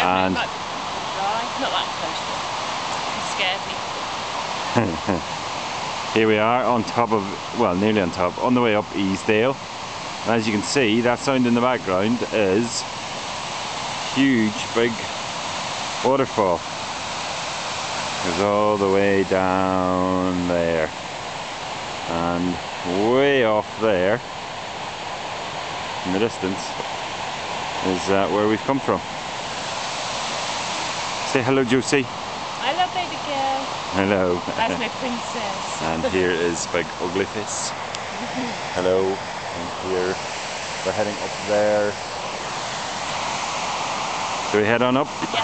And not that close, it scared me. Here we are on top of, well, nearly on top, on the way up Easedale. And as you can see, that sound in the background is huge, big waterfall. It's all the way down there. And way off there, in the distance, is where we've come from. Say hello, Josie. Hello, baby girl. Hello. That's my princess. And here is Big Ugly Face. Hello. And here we're heading up there. Do we head on up? Yeah.